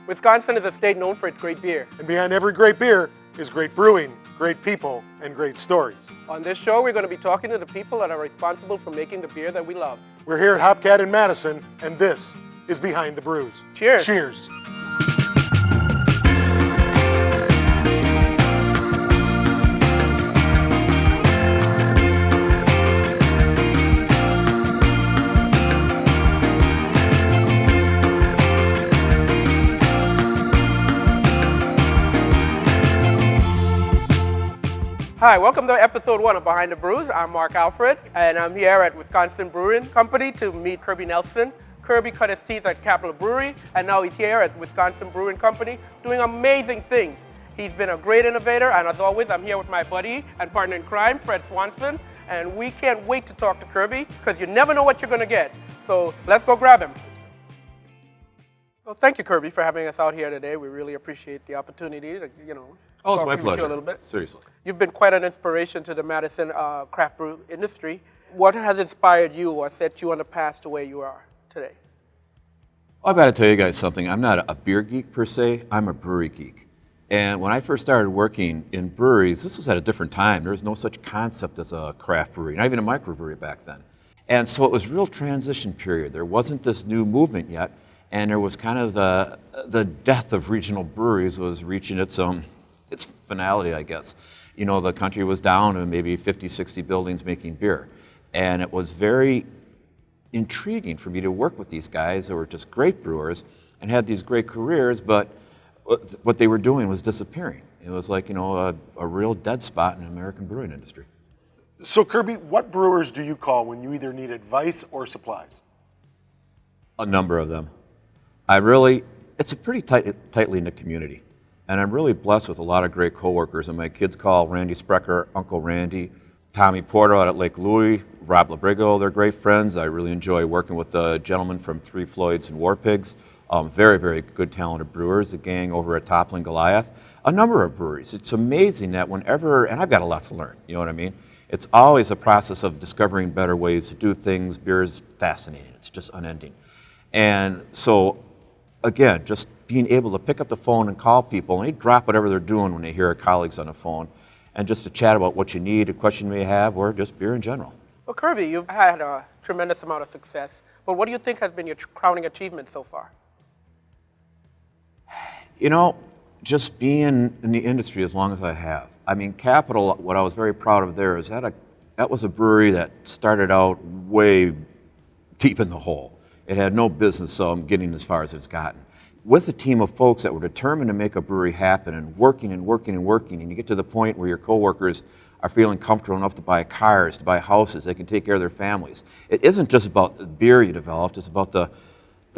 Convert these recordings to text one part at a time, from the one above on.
Wisconsin is a state known for its great beer. And behind every great beer is great brewing, great people, and great stories. On this show, we're going to be talking to the people that are responsible for making the beer that we love. We're here at HopCat in Madison, and this is Behind the Brews. Cheers. Cheers. Hi, welcome to episode 1 of Behind the Brews. I'm Alfred, and I'm here at Wisconsin Brewing Company to meet Kirby Nelson. Kirby cut his teeth at Capital Brewery, and now he's here at Wisconsin Brewing Company doing amazing things. He's been a great innovator, and as always, I'm here with my buddy and partner in crime, Fred Swanson, and we can't wait to talk to Kirby because you never know what you're going to get. So let's go grab him. So thank you, Kirby, for having us out here today. We really appreciate the opportunity to, Oh, it's my talk with you pleasure. a little bit. Seriously. You've been quite an inspiration to the Madison craft brew industry. What has inspired you or set you on the path to where you are today? Well, I've got to tell you guys something. I'm not a beer geek per se. I'm a brewery geek. And when I first started working in breweries, this was at a different time. There was no such concept as a craft brewery, not even a microbrewery back then. And so it was a real transition period. There wasn't this new movement yet, and there was kind of the death of regional breweries was reaching its finality, I guess. You know, the country was down to maybe 50, 60 buildings making beer. And it was very intriguing for me to work with these guys that were just great brewers and had these great careers, but what they were doing was disappearing. It was like, a real dead spot in the American brewing industry. So Kirby, what brewers do you call when you either need advice or supplies? A number of them. It's a pretty tightly knit community. And I'm really blessed with a lot of great coworkers. And my kids call Randy Sprecher Uncle Randy, Tommy Porter out at Lake Louie, Rob Labrigo, they're great friends. I really enjoy working with the gentleman from Three Floyds and War Pigs. Very, very good, talented brewers, the gang over at Toppling Goliath. A number of breweries. It's amazing that whenever, and I've got a lot to learn, you know what I mean? It's always a process of discovering better ways to do things. Beer is fascinating. It's just unending. And so, again, just being able to pick up the phone and call people, and they drop whatever they're doing when they hear colleagues on the phone, and just to chat about what you need, a question you may have, or just beer in general. So Kirby, you've had a tremendous amount of success, but what do you think has been your crowning achievement so far? Just being in the industry as long as I have. I mean, Capital, what I was very proud of there is that was a brewery that started out way deep in the hole. It had no business getting as far as it's gotten. With a team of folks that were determined to make a brewery happen and working, and you get to the point where your coworkers are feeling comfortable enough to buy cars, to buy houses, they can take care of their families. It isn't just about the beer you developed, it's about the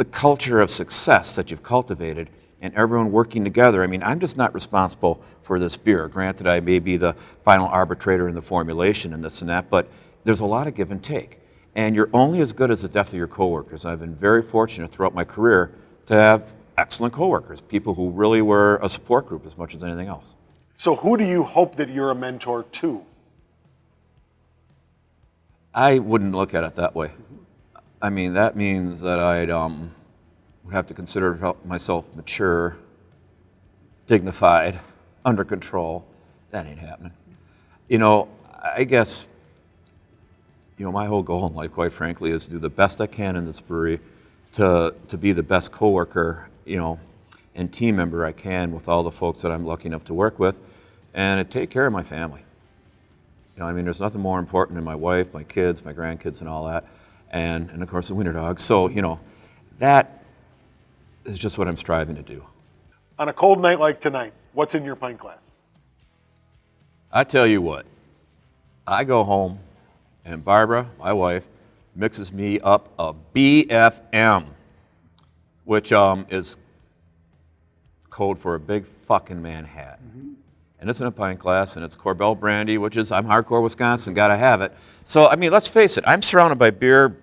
culture of success that you've cultivated and everyone working together. I mean, I'm just not responsible for this beer. Granted, I may be the final arbitrator in the formulation and this and that, but there's a lot of give and take. And you're only as good as the depth of your coworkers. I've been very fortunate throughout my career to have excellent coworkers, people who really were a support group as much as anything else. So who do you hope that you're a mentor to? I wouldn't look at it that way. I mean, that means that I'd would have to consider myself mature, dignified, under control. That ain't happening. I guess, my whole goal in life, quite frankly, is to do the best I can in this brewery, to be the best coworker, and team member I can with all the folks that I'm lucky enough to work with, and to take care of my family. There's nothing more important than my wife, my kids, my grandkids, and all that, and of course the winter dog. So, that is just what I'm striving to do. On a cold night like tonight, what's in your pint glass? I tell you what, I go home, and Barbara, my wife, mixes me up a BFM, which is code for a big fucking Manhattan. Mm-hmm. And it's in a pint glass, and it's Corbel brandy, which is, I'm hardcore Wisconsin, gotta have it. So, let's face it, I'm surrounded by beer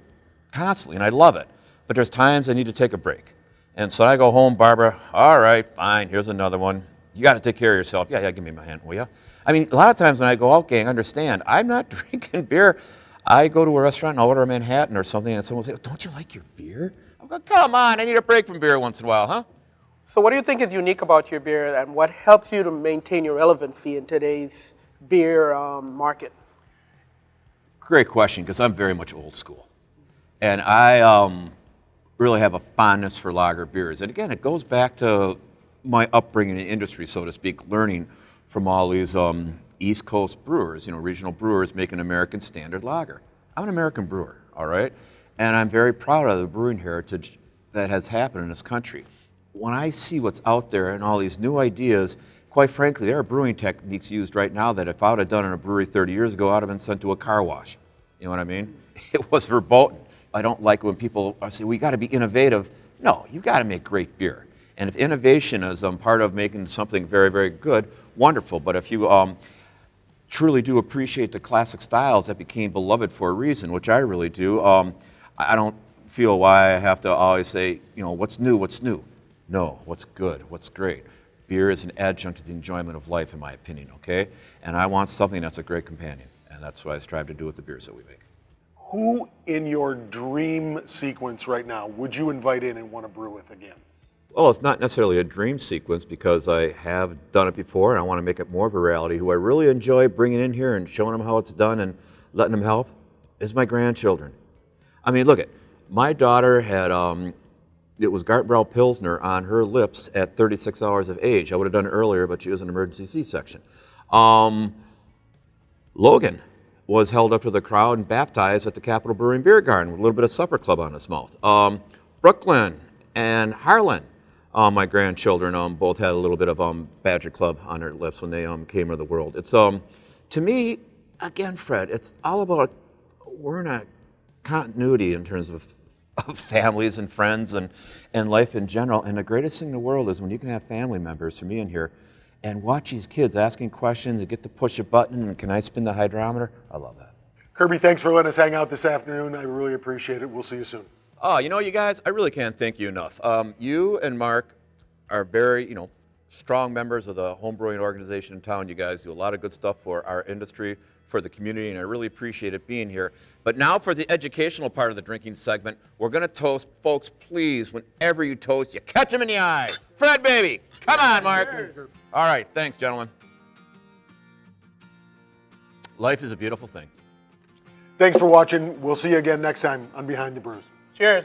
constantly, and I love it. But there's times I need to take a break. And so I go home, Barbara, all right, fine, here's another one. You gotta take care of yourself. Yeah, give me my hand, will ya? A lot of times when I go out, gang, understand, I'm not drinking beer. I go to a restaurant and I'll order a Manhattan or something, and someone will say, oh, don't you like your beer? I'll go, come on, I need a break from beer once in a while, huh? So what do you think is unique about your beer, and what helps you to maintain your relevancy in today's beer market? Great question, because I'm very much old school. And I really have a fondness for lager beers. And again, it goes back to my upbringing in the industry, so to speak, learning from all these East Coast brewers, regional brewers making American standard lager. I'm an American brewer, all right? And I'm very proud of the brewing heritage that has happened in this country. When I see what's out there and all these new ideas, quite frankly, there are brewing techniques used right now that if I would have done in a brewery 30 years ago, I'd have been sent to a car wash. You know what I mean? It was verboten. I don't like when people say, we got to be innovative. No, you got to make great beer. And if innovation is part of making something very, very good, wonderful. But if you truly do appreciate the classic styles that became beloved for a reason, which I really do, I don't feel why I have to always say, what's new, what's new? No, what's good, what's great. Beer is an adjunct to the enjoyment of life, in my opinion, okay? And I want something that's a great companion, and that's what I strive to do with the beers that we make. Who in your dream sequence right now would you invite in and want to brew with again? Well, it's not necessarily a dream sequence because I have done it before and I want to make it more of a reality. Who I really enjoy bringing in here and showing them how it's done and letting them help is my grandchildren. I mean, look, my daughter had, it was Gartenbrau Pilsner on her lips at 36 hours of age. I would have done it earlier, but she was an emergency C-section. Logan was held up to the crowd and baptized at the Capitol Brewing Beer Garden with a little bit of supper club on his mouth. Brooklyn and Harlan, my grandchildren, both had a little bit of Badger Club on their lips when they came into the world. It's to me, again, Fred, it's all about we're in a continuity in terms of families and friends and life in general. And the greatest thing in the world is when you can have family members, for me in here, and watch these kids asking questions and get to push a button and can I spin the hydrometer? I love that. Kirby, thanks for letting us hang out this afternoon. I really appreciate it. We'll see you soon. Oh, you guys, I really can't thank you enough. You and Mark are very, strong members of the home brewing organization in town. You guys do a lot of good stuff for our industry, for the community, and I really appreciate it being here. But now for the educational part of the drinking segment, we're going to toast. Folks, please, whenever you toast, you catch them in the eye. Fred, baby. Come on, Mark. Sure. All right. Thanks, gentlemen. Life is a beautiful thing. Thanks for watching. We'll see you again next time on Behind the Brews. Cheers.